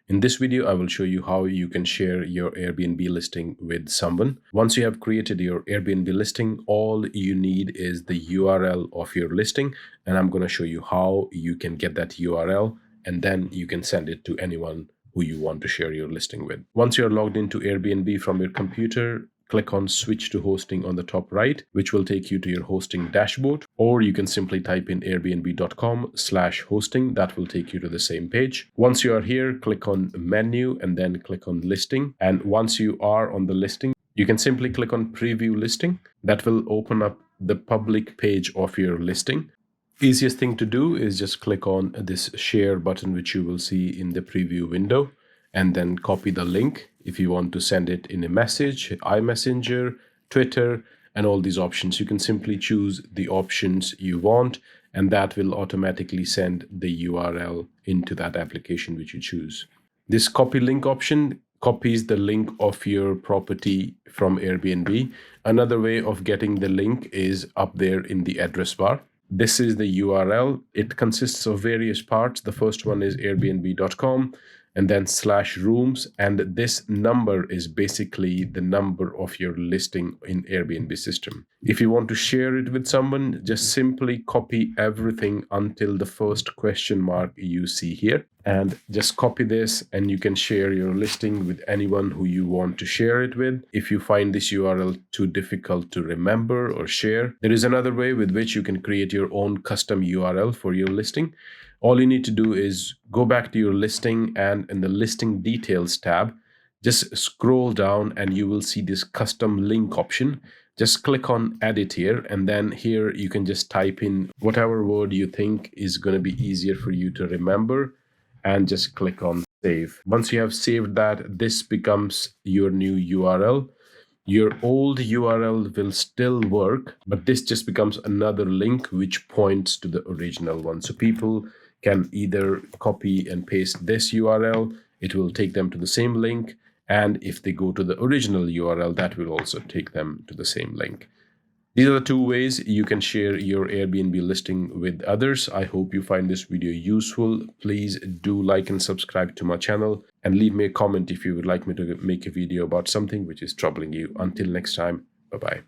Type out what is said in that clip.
In this video, I will show you how you can share your Airbnb listing with someone. Once you have created your Airbnb listing, all you need is the URL of your listing, and I'm going to show you how you can get that URL, and then you can send it to anyone who you want to share your listing with. Once you're logged into Airbnb from your computer, click on switch to hosting on the top right, which will take you to your hosting dashboard, or you can simply type in airbnb.com/hosting. That will take you to the same page. Once you are here, click on menu and then click on listing. And once you are on the listing, you can simply click on preview listing. That will open up the public page of your listing. Easiest thing to do is just click on this share button, which you will see in the preview window, and then copy the link. If you want to send it in a message, iMessenger, Twitter, and all these options, you can simply choose the options you want, and that will automatically send the URL into that application which you choose. This copy link option copies the link of your property from Airbnb. Another way of getting the link is up there in the address bar. This is the URL. It consists of various parts. The first one is airbnb.com and then /rooms. And this number is basically the number of your listing in Airbnb system. If you want to share it with someone, just simply copy everything until the first question mark you see here. And just copy this and you can share your listing with anyone who you want to share it with. If you find this URL too difficult to remember or share, there is another way with which you can create your own custom URL for your listing. All you need to do is go back to your listing, and in the listing details tab, just scroll down and you will see this custom link option. Just click on edit here, and then here you can just type in whatever word you think is going to be easier for you to remember, and just click on save. Once you have saved that, this becomes your new URL. Your old URL will still work, but this just becomes another link which points to the original one. So people can either copy and paste this URL, it will take them to the same link, and if they go to the original URL, that will also take them to the same link. These are the two ways you can share your Airbnb listing with others. I hope you find this video useful. Please do like and subscribe to my channel, and leave me a comment if you would like me to make a video about something which is troubling you. Until next time, bye-bye.